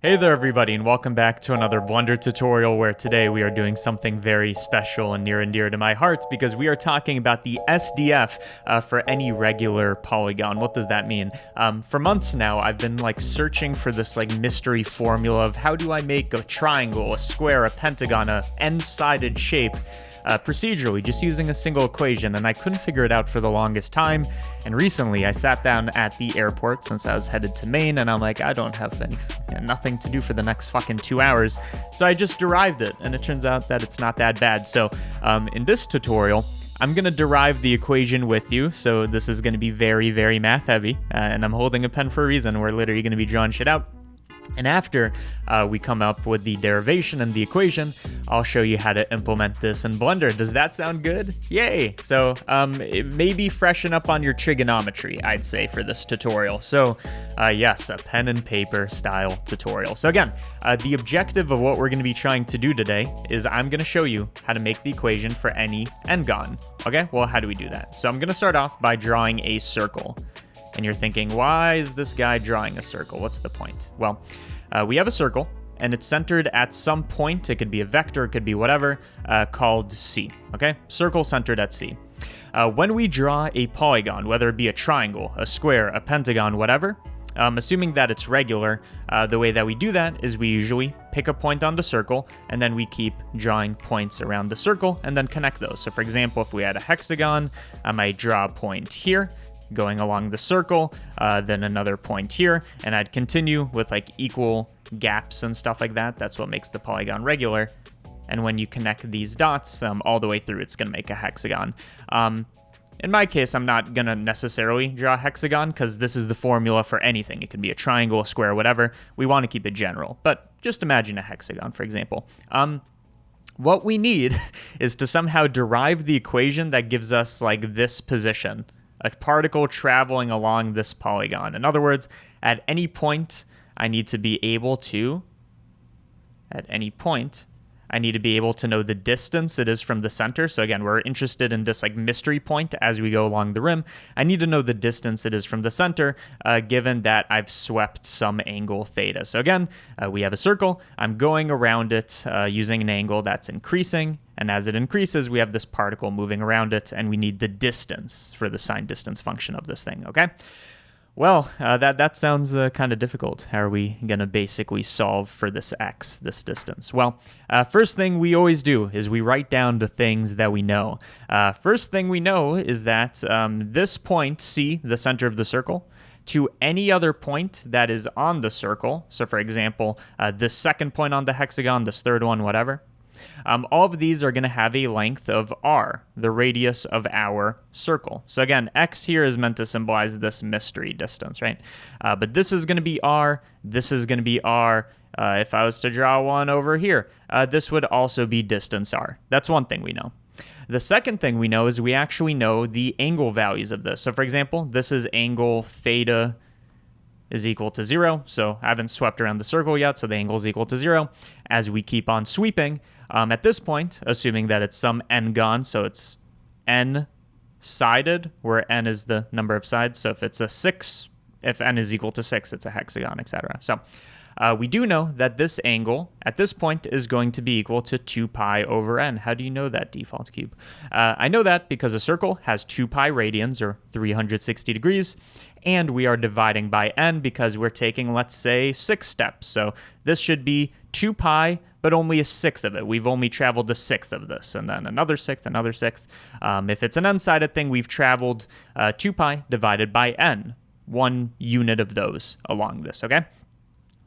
Hey there everybody, and welcome back to another Blender tutorial where today we are doing something very special and near and dear to my heart because we are talking about the SDF for any regular polygon. What does that mean? For months now, I've been searching for this mystery formula of how do I make a triangle, a square, a pentagon, a n-sided shape procedurally, just using a single equation, and I couldn't figure it out for the longest time. And recently, I sat down at the airport since I was headed to Maine, and I'm like, I don't have nothing to do for the next fucking 2 hours, so I just derived it, and it turns out that it's not that bad. So in this tutorial, I'm going to derive the equation with you, so this is going to be very, very math heavy, and I'm holding a pen for a reason. We're literally going to be drawing shit out. And after we come up with the derivation and the equation, I'll show you how to implement this in Blender. Does that sound good? Yay! So maybe freshen up on your trigonometry, I'd say, for this tutorial. So yes, a pen and paper style tutorial. So again, the objective of what we're going to be trying to do today is I'm going to show you how to make the equation for any n-gon. Okay, well, how do we do that? So I'm going to start off by drawing a circle. And you're thinking, why is this guy drawing a circle? What's the point? Well, we have a circle, and it's centered at some point. It could be a vector, it could be whatever, called C, okay? Circle centered at C. When we draw a polygon, whether it be a triangle, a square, a pentagon, whatever, assuming that it's regular, the way that we do that is we usually pick a point on the circle, and then we keep drawing points around the circle, and then connect those. So for example, if we had a hexagon, I might draw a point here, going along the circle, then another point here, and I'd continue with equal gaps and stuff like that. That's what makes the polygon regular. And when you connect these dots all the way through, it's gonna make a hexagon. In my case, I'm not gonna necessarily draw a hexagon because this is the formula for anything. It could be a triangle, a square, whatever. We want to keep it general, but just imagine a hexagon, for example. What we need is to somehow derive the equation that gives us this position. A particle traveling along this polygon. In other words, at any point, I need to be able to know the distance it is from the center. So again, we're interested in this mystery point as we go along the rim. I need to know the distance it is from the center, given that I've swept some angle theta. So again, we have a circle. I'm going around it using an angle that's increasing. And as it increases, we have this particle moving around it, and we need the distance for the sine distance function of this thing, okay? Well, that sounds kind of difficult. How are we going to basically solve for this x, this distance? Well, first thing we always do is we write down the things that we know. First thing we know is that this point, C, the center of the circle, to any other point that is on the circle, so for example, this second point on the hexagon, this third one, whatever, all of these are going to have a length of r, the radius of our circle. So again, x here is meant to symbolize this mystery distance, right? But this is going to be r, this is going to be r. If I was to draw one over here, this would also be distance r. That's one thing we know. The second thing we know is we actually know the angle values of this. So for example, this is angle theta is equal to 0. So I haven't swept around the circle yet, so the angle is equal to 0. As we keep on sweeping, at this point, assuming that it's some n-gon, so it's n-sided, where n is the number of sides. So if it's a 6, if n is equal to 6, it's a hexagon, etc. So we do know that this angle at this point is going to be equal to 2 pi over n. How do you know that, default cube? I know that because a circle has 2 pi radians, or 360 degrees, and we are dividing by n because we're taking, let's say, 6 steps. So this should be 2 pi, but only a sixth of it. We've only traveled a sixth of this, and then another sixth, another sixth. If it's an n-sided thing, we've traveled 2 pi divided by n, 1 unit of those along this, okay?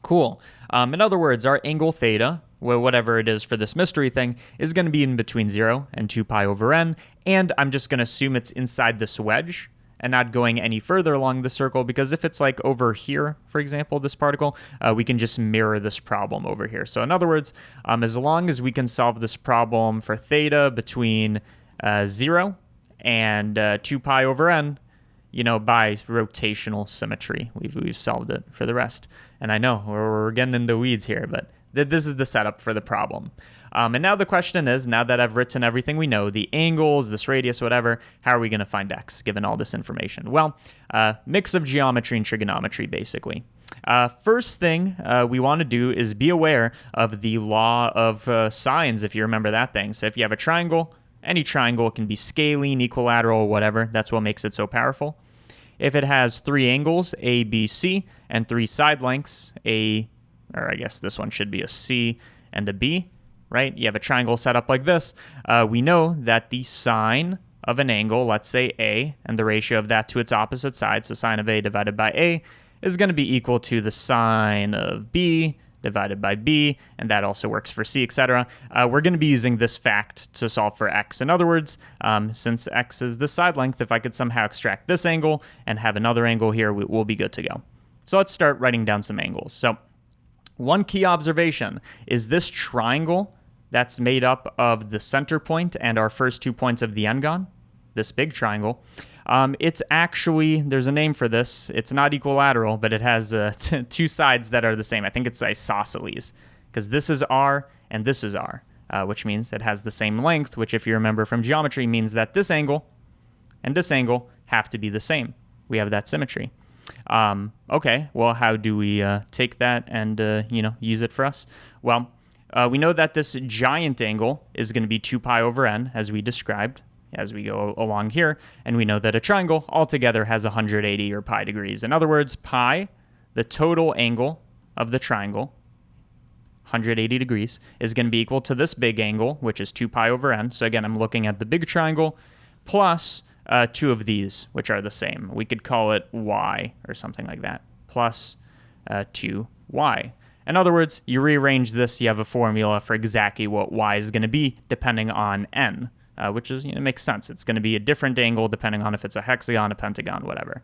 Cool. In other words, our angle theta, whatever it is for this mystery thing, is going to be in between 0 and 2 pi over n, and I'm just going to assume it's inside this wedge and not going any further along the circle, because if it's over here, for example, this particle, we can just mirror this problem over here. So in other words, as long as we can solve this problem for theta between 0 and 2 pi over n, by rotational symmetry, we've solved it for the rest. And I know we're getting into the weeds here, but this is the setup for the problem. And now the question is, now that I've written everything we know, the angles, this radius, whatever, how are we going to find x given all this information? Well, mix of geometry and trigonometry, basically. First thing we want to do is be aware of the law of sines, if you remember that thing. So if you have a triangle, any triangle can be scalene, equilateral, whatever. That's what makes it so powerful. If it has three angles, A, B, C, and three side lengths, or I guess this one should be a C and a B, right? You have a triangle set up like this. We know that the sine of an angle, let's say A, and the ratio of that to its opposite side, so sine of A divided by A, is going to be equal to the sine of B divided by B, and that also works for C, etc. We're going to be using this fact to solve for x. In other words, since x is the side length, if I could somehow extract this angle and have another angle here, we'll be good to go. So let's start writing down some angles. So one key observation is this triangle that's made up of the center point and our first 2 points of the n-gon, this big triangle. It's actually, there's a name for this. It's not equilateral, but it has two sides that are the same. I think it's isosceles, because this is R and this is R, which means it has the same length, which if you remember from geometry means that this angle and this angle have to be the same. We have that symmetry. Okay, well, how do we take that and use it for us? Well, we know that this giant angle is going to be 2 pi over n, as we described as we go along here, and we know that a triangle altogether has 180 or pi degrees. In other words, pi, the total angle of the triangle, 180 degrees, is going to be equal to this big angle, which is 2 pi over n. So again, I'm looking at the big triangle plus 2 of these, which are the same. We could call it y or something like that, plus 2y. In other words, you rearrange this, you have a formula for exactly what y is going to be depending on n. Which is, makes sense. It's going to be a different angle depending on if it's a hexagon, a pentagon, whatever.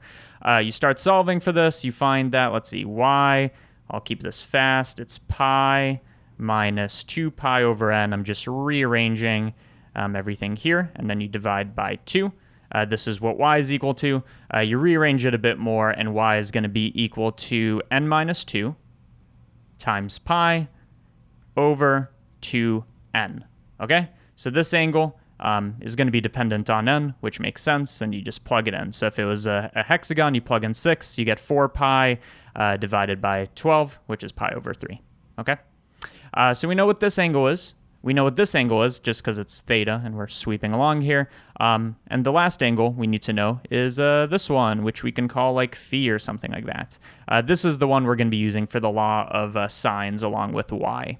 You start solving for this. You find that, let's see, y, I'll keep this fast. It's pi minus 2 pi over n. I'm just rearranging everything here, and then you divide by 2. This is what y is equal to. You rearrange it a bit more, and y is going to be equal to n minus 2 times pi over 2n. Okay? So this angle is going to be dependent on n, which makes sense, and you just plug it in. So if it was a hexagon, you plug in 6, you get 4 pi divided by 12, which is pi over 3. Okay? So we know what this angle is. We know what this angle is just because it's theta, and we're sweeping along here. And the last angle we need to know is this one, which we can call like phi or something like that. This is the one we're going to be using for the law of sines along with y.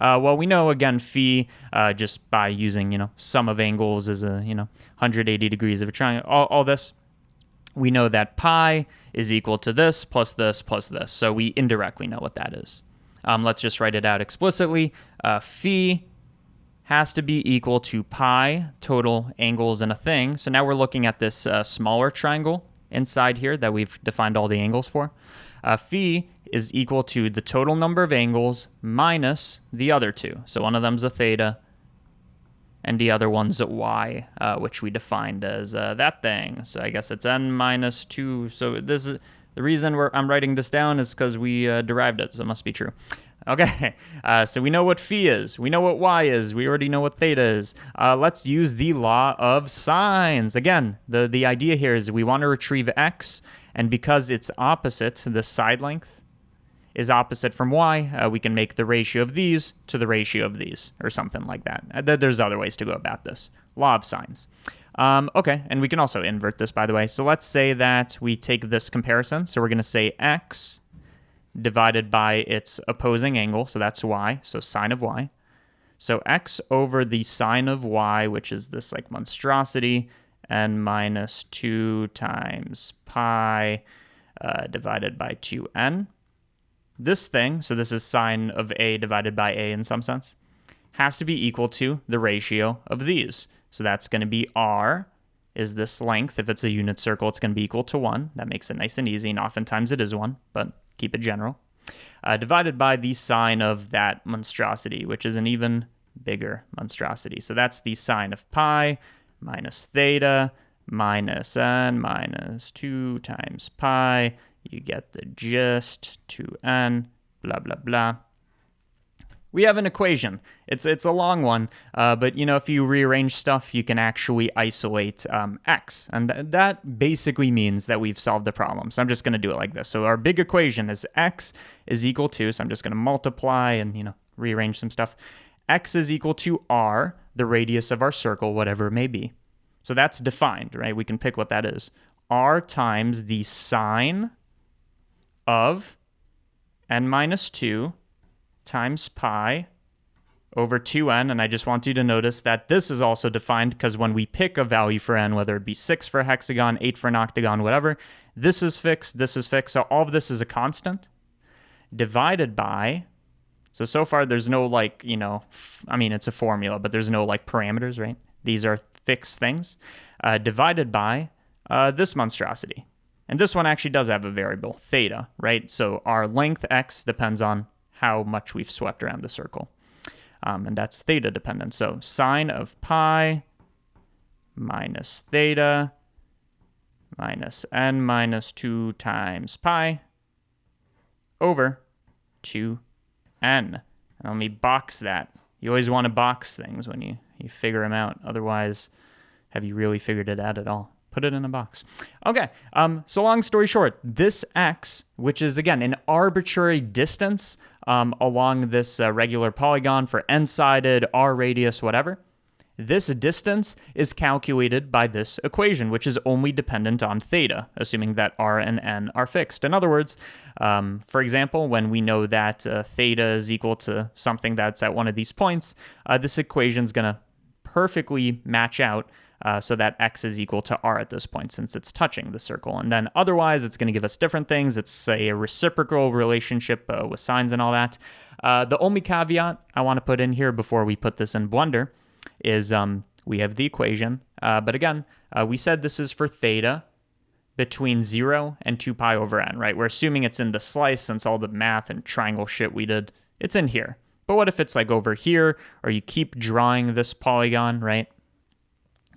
Well, we know, again, phi, just by using, sum of angles is 180 degrees of a triangle, all this. We know that pi is equal to this plus this plus this. So we indirectly know what that is. Let's just write it out explicitly. Phi has to be equal to pi, total angles in a thing. So now we're looking at this smaller triangle inside here that we've defined all the angles for. Phi is equal to the total number of angles minus the other two. So one of them's a theta, and the other one's a y, which we defined as that thing. So I guess it's n minus 2. So this is the reason I'm writing this down is because we derived it, so it must be true. Okay, so we know what phi is. We know what y is. We already know what theta is. Let's use the law of sines. Again, the idea here is we want to retrieve x, and because it's opposite, the side length is opposite from y, we can make the ratio of these to the ratio of these, or something like that. There's other ways to go about this. Law of sines. Okay, and we can also invert this, by the way. So let's say that we take this comparison. So we're going to say x divided by its opposing angle, so that's y, so sine of y. So x over the sine of y, which is this like monstrosity, n minus 2 times pi divided by 2n. This thing, so this is sine of a divided by a in some sense, has to be equal to the ratio of these. So that's going to be r is this length. If it's a unit circle, it's going to be equal to 1. That makes it nice and easy, and oftentimes it is 1, but keep it general. Divided by the sine of that monstrosity, which is an even bigger monstrosity. So that's the sine of pi minus theta minus n minus 2 times pi. You get the gist, 2n, blah, blah, blah. we have an equation. It's a long one, but if you rearrange stuff, you can actually isolate x. And that basically means that we've solved the problem. So I'm just going to do it like this. So our big equation is x is equal to, so I'm just going to multiply and, rearrange some stuff. X is equal to r, the radius of our circle, whatever it may be. So that's defined, right? We can pick what that is. R times the sine of n minus 2 times pi over 2n, and I just want you to notice that this is also defined because when we pick a value for n, whether it be 6 for a hexagon, 8 for an octagon, whatever, this is fixed, so all of this is a constant, divided by, so far there's no it's a formula, but there's no parameters, right? These are fixed things, divided by this monstrosity. And this one actually does have a variable, theta, right? So our length x depends on how much we've swept around the circle. And that's theta dependent. So sine of pi minus theta minus n minus 2 times pi over 2n. And let me box that. You always want to box things when you figure them out. Otherwise, have you really figured it out at all? Put it in a box. Okay, so long story short, this x, which is, again, an arbitrary distance along this regular polygon for n-sided, r radius, whatever, this distance is calculated by this equation, which is only dependent on theta, assuming that r and n are fixed. In other words, for example, when we know that theta is equal to something that's at one of these points, this equation is going to perfectly match out so that x is equal to r at this point since it's touching the circle. And then otherwise, it's going to give us different things. It's a reciprocal relationship with signs and all that. The only caveat I want to put in here before we put this in Blender is we have the equation. But again, we said this is for theta between 0 and 2 pi over n, right? We're assuming it's in the slice since all the math and triangle shit we did, it's in here. But what if it's over here, or you keep drawing this polygon, right?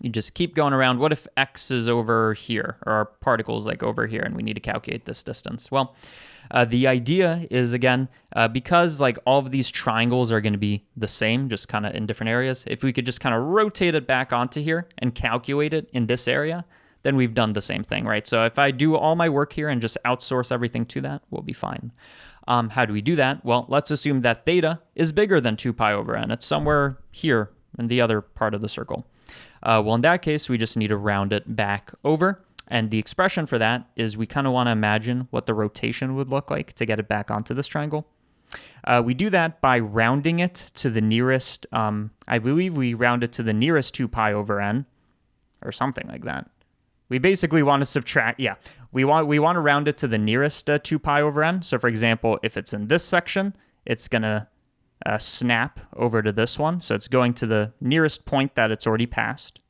You just keep going around. What if x is over here, or our particle is over here, and we need to calculate this distance? Well, the idea is, again, because all of these triangles are going to be the same, just kind of in different areas, if we could just kind of rotate it back onto here and calculate it in this area, then we've done the same thing, right? So if I do all my work here and just outsource everything to that, we'll be fine. How do we do that? Well, let's assume that theta is bigger than 2 pi over n. It's somewhere here in the other part of the circle. Well, in that case, we just need to round it back over. And the expression for that is we kind of want to imagine what the rotation would look like to get it back onto this triangle. We do that by rounding it to the nearest, I believe we round it to the nearest 2 pi over n, or something like that. We basically want to subtract, we want to round it to the nearest 2 pi over n. So for example, if it's in this section, it's going to snap over to this one. So it's going to the nearest point that it's already passed.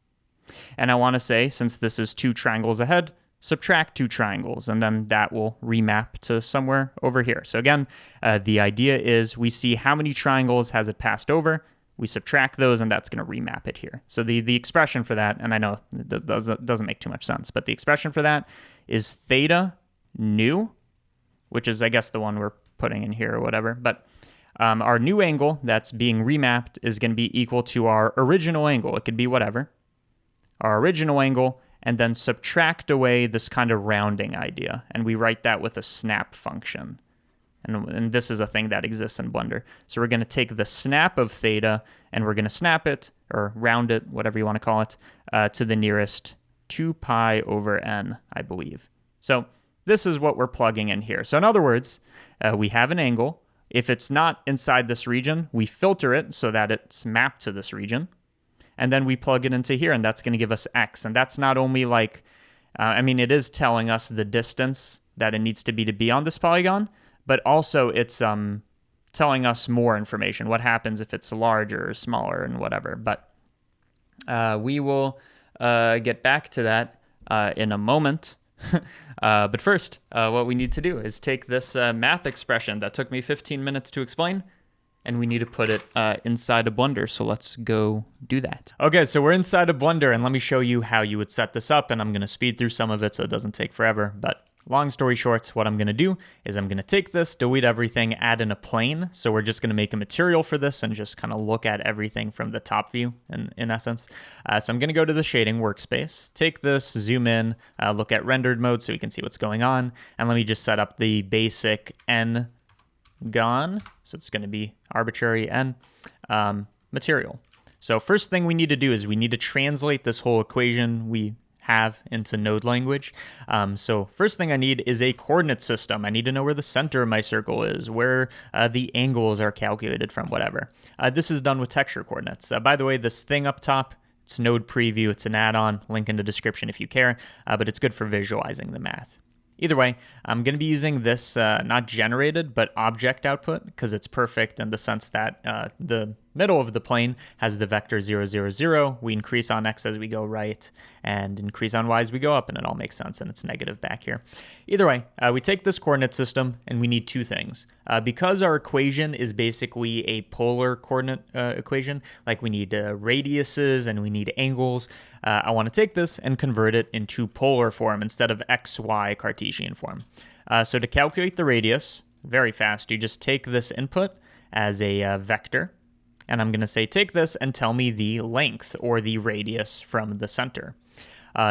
And I want to say, since this is 2 triangles ahead, subtract 2 triangles, and then that will remap to somewhere over here. So again, the idea is we see how many triangles has it passed over, we subtract those, and that's going to remap it here. So the expression for that, and I know it doesn't make too much sense, but the expression for that is theta nu, which is, I guess, the one we're putting in here or whatever, but our new angle that's being remapped is going to be equal to our original angle. It could be whatever. Our original angle, and then subtract away this kind of rounding idea. And we write that with a snap function. And this is a thing that exists in Blender. So we're going to take the snap of theta, and we're going to snap it, or round it, whatever you want to call it, to the nearest 2 pi over n, I believe. So this is what we're plugging in here. So in other words, we have an angle. If it's not inside this region, we filter it so that it's mapped to this region. And then we plug it into here, and that's going to give us x. And that's not only it is telling us the distance that it needs to be on this polygon, but also it's telling us more information. What happens if it's larger or smaller and whatever. But we will get back to that in a moment. But first, what we need to do is take this math expression that took me 15 minutes to explain, and we need to put it inside of Blender. So let's go do that. Okay, so we're inside of Blender, and let me show you how you would set this up, and I'm going to speed through some of it so it doesn't take forever. But long story short, what I'm going to do is I'm going to take this, delete everything, add in a plane. So we're just going to make a material for this and just kind of look at everything from the top view in essence. So I'm going to go to the shading workspace, take this, zoom in, look at rendered mode so we can see what's going on. And let me just set up the basic n-gon. So it's going to be arbitrary n material. So first thing we need to do is we need to translate this whole equation we have into node language. So first thing I need is a coordinate system. I need to know where the center of my circle is, where the angles are calculated from, whatever. This is done with texture coordinates. By the way, this thing up top, it's node preview. It's an add-on, link in the description if you care, but it's good for visualizing the math. Either way, I'm going to be using this not generated, but object output because it's perfect in the sense that the middle of the plane has the vector 0, 0, 0. We increase on x as we go right and increase on y as we go up, and it all makes sense, and it's negative back here. Either way, we take this coordinate system, and we need two things. Because our equation is basically a polar coordinate equation, like we need radiuses and we need angles, I want to take this and convert it into polar form instead of xy Cartesian form. So to calculate the radius, very fast, you just take this input as a vector, and I'm going to say take this and tell me the length or the radius from the center.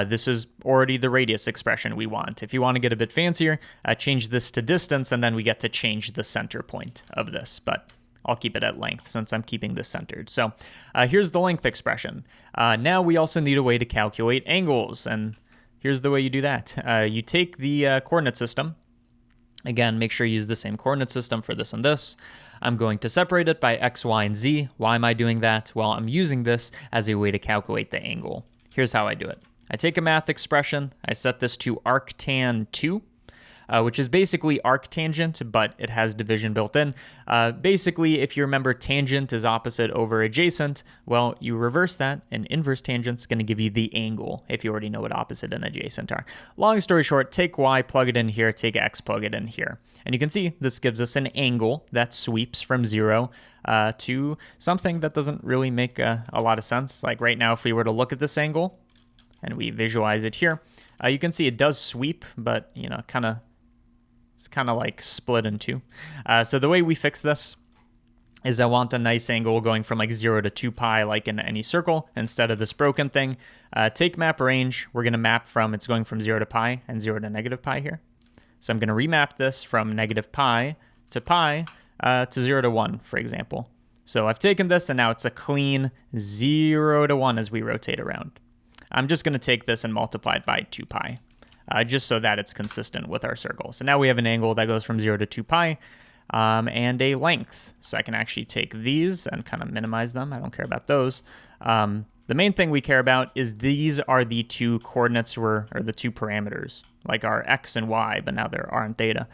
This is already the radius expression we want. If you want to get a bit fancier, change this to distance, and then we get to change the center point of this. But I'll keep it at length since I'm keeping this centered. So here's the length expression. Now we also need a way to calculate angles, and here's the way you do that. You take the coordinate system. Again, make sure you use the same coordinate system for this and this. I'm going to separate it by x, y, and z. Why am I doing that? Well, I'm using this as a way to calculate the angle. Here's how I do it. I take a math expression. I set this to arctan 2. Which is basically arctangent, but it has division built in. Basically, if you remember, tangent is opposite over adjacent. Well, you reverse that, and inverse tangent's going to give you the angle, if you already know what opposite and adjacent are. Long story short, take y, plug it in here, take x, plug it in here. And you can see this gives us an angle that sweeps from 0 to something that doesn't really make a lot of sense. Like right now, if we were to look at this angle, and we visualize it here, you can see it does sweep, but, you know, it's kind of like split in two. So the way we fix this is I want a nice angle going from like 0 to 2 pi like in any circle instead of this broken thing. Take map range. We're going to map from, it's going from 0 to pi and 0 to negative pi here. So I'm going to remap this from negative pi to 0 to 1, for example. So I've taken this and now it's a clean 0 to 1 as we rotate around. I'm just going to take this and multiply it by 2 pi. Just so that it's consistent with our circle. So now we have an angle that goes from 0 to 2 pi and a length. So I can actually take these and kind of minimize them. I don't care about those. The main thing we care about is these are the two coordinates or the two parameters, like our x and y, but now there aren't data,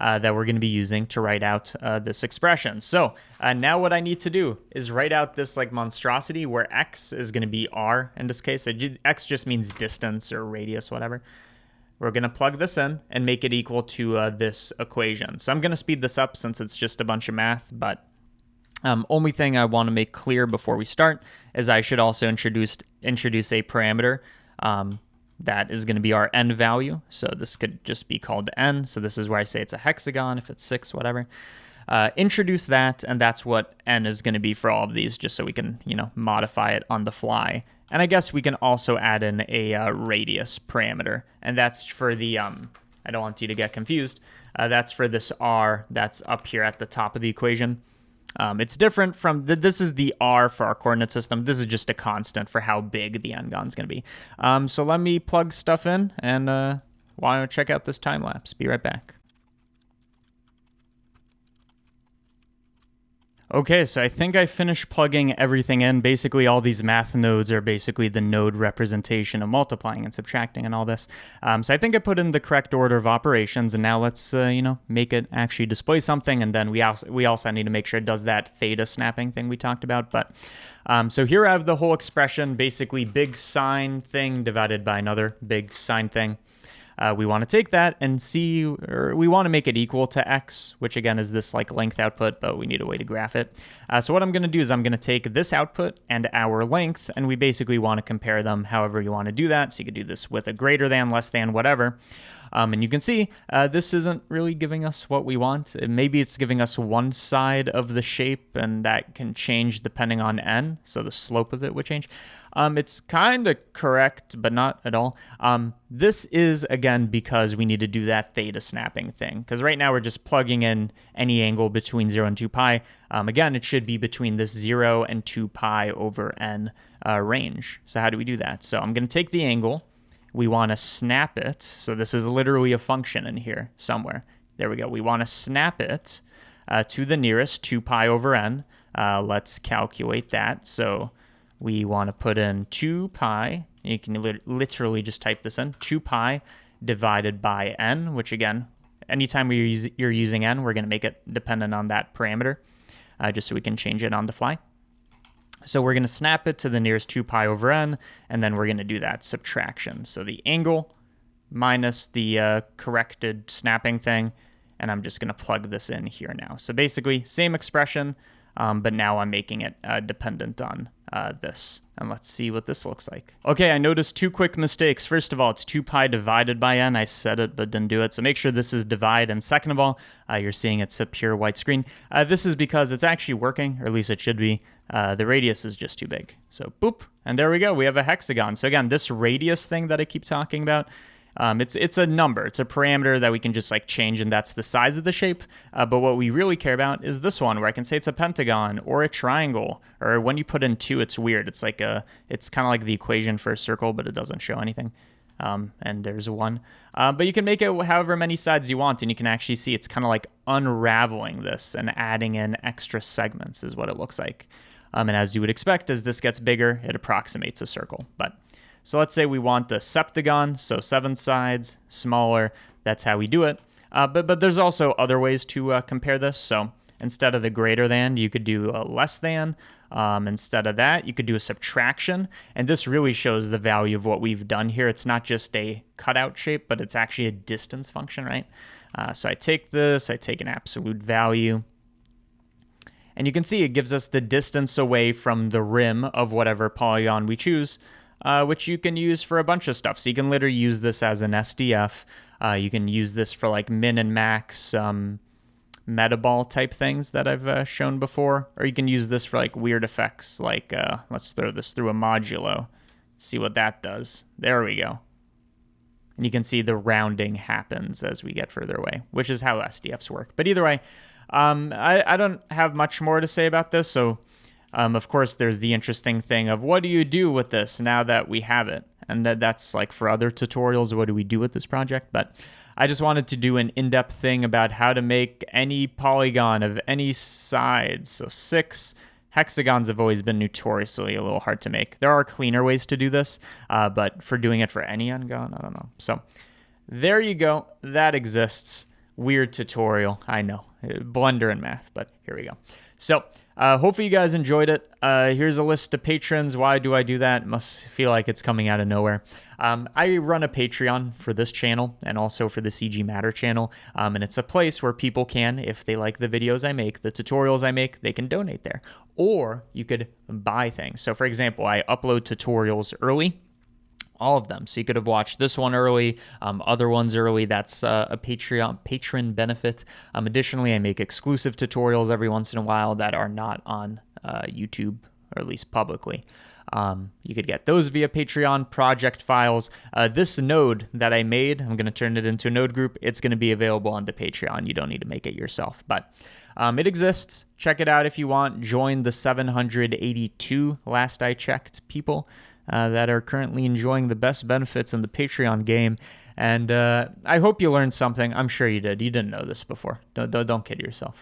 that we're going to be using to write out this expression. So now what I need to do is write out this like monstrosity where x is going to be r in this case. X just means distance or radius, whatever. We're going to plug this in and make it equal to this equation. So I'm going to speed this up since it's just a bunch of math, but only thing I want to make clear before we start is I should also introduce a parameter that is going to be our n value. So this could just be called n. So this is where I say it's a hexagon, if it's 6, whatever. Introduce that, and that's what n is going to be for all of these, just so we can, you know, modify it on the fly. And I guess we can also add in a radius parameter, and that's for the, I don't want you to get confused, that's for this r that's up here at the top of the equation. It's different from, this is the r for our coordinate system. This is just a constant for how big the n-gon is going to be. So let me plug stuff in, and why don't check out this time lapse. Be right back. Okay, so I think I finished plugging everything in. Basically, all these math nodes are basically the node representation of multiplying and subtracting and all this. So I think I put in the correct order of operations, and now let's, make it actually display something, and then we also need to make sure it does that theta snapping thing we talked about. But so here I have the whole expression, basically big sine thing divided by another big sine thing. We want to take that and see, or we want to make it equal to x, which again is this like length output, but we need a way to graph it. So what I'm going to do is I'm going to take this output and our length, and we basically want to compare them however you want to do that. So you could do this with a greater than, less than, whatever. And you can see this isn't really giving us what we want. Maybe it's giving us one side of the shape, and that can change depending on n, so the slope of it would change. It's kind of correct, but not at all. This is, again, because we need to do that theta snapping thing, because right now we're just plugging in any angle between 0 and 2 pi. Again, it should be between this 0 and 2 pi over n range. So how do we do that? So I'm going to take the angle. We want to snap it. So this is literally a function in here somewhere. There we go. We want to snap it to the nearest 2 pi over n. Let's calculate that. So we want to put in 2 pi. You can literally just type this in. 2 pi divided by n, which again, anytime you're using n, we're going to make it dependent on that parameter, just so we can change it on the fly. So we're going to snap it to the nearest 2 pi over n, and then we're going to do that subtraction. So the angle minus the corrected snapping thing, and I'm just going to plug this in here now. So basically, same expression, but now I'm making it dependent on this. And let's see what this looks like. Okay, I noticed 2 quick mistakes. First of all, it's 2 pi divided by n. I said it, but didn't do it. So make sure this is divide. And second of all, you're seeing it's a pure white screen. This is because it's actually working, or at least it should be. The radius is just too big. So boop, and there we go. We have a hexagon. So again, this radius thing that I keep talking about, it's a number. It's a parameter that we can just like change, and that's the size of the shape. But what we really care about is this one, where I can say it's a pentagon or a triangle, or when you put in 2, it's weird. It's like it's kind of like the equation for a circle, but it doesn't show anything. And there's a 1. But you can make it however many sides you want, and you can actually see it's kind of like unraveling this and adding in extra segments is what it looks like. And as you would expect, as this gets bigger, it approximates a circle. So let's say we want the septagon, so 7 sides, smaller. That's how we do it. But there's also other ways to compare this. So instead of the greater than, you could do a less than. Instead of that, you could do a subtraction. And this really shows the value of what we've done here. It's not just a cutout shape, but it's actually a distance function, right? So I take this, I take an absolute value. And you can see it gives us the distance away from the rim of whatever polygon we choose, which you can use for a bunch of stuff. So you can literally use this as an SDF. You can use this for like min and max metaball type things that I've shown before. Or you can use this for like weird effects, like let's throw this through a modulo. See what that does. There we go. And you can see the rounding happens as we get further away, which is how SDFs work. But either way, I don't have much more to say about this. So, of course, there's the interesting thing of what do you do with this now that we have it? And that's like for other tutorials, what do we do with this project? But I just wanted to do an in-depth thing about how to make any polygon of any size. So 6 hexagons have always been notoriously a little hard to make. There are cleaner ways to do this, but for doing it for any n-gon, I don't know. So there you go. That exists. Weird tutorial, I know. Blunder in math, but here we go. So hopefully you guys enjoyed it. Here's a list of patrons. Why do I do that? Must feel like it's coming out of nowhere. I run a Patreon for this channel and also for the CG Matter channel. And it's a place where people can, if they like the videos I make, the tutorials I make, they can donate there. Or you could buy things. So for example, I upload tutorials early. All of them. So you could have watched this one early, other ones early. That's a patron benefit. Additionally, I make exclusive tutorials every once in a while that are not on YouTube, or at least publicly. You could get those via Patreon, project files. This node that I made, I'm going to turn it into a node group. It's going to be available on the Patreon. You don't need to make it yourself, but it exists. Check it out if you want. Join the 782, last I checked, people that are currently enjoying the best benefits in the Patreon game. And I hope you learned something. I'm sure you did. You didn't know this before. Don't kid yourself.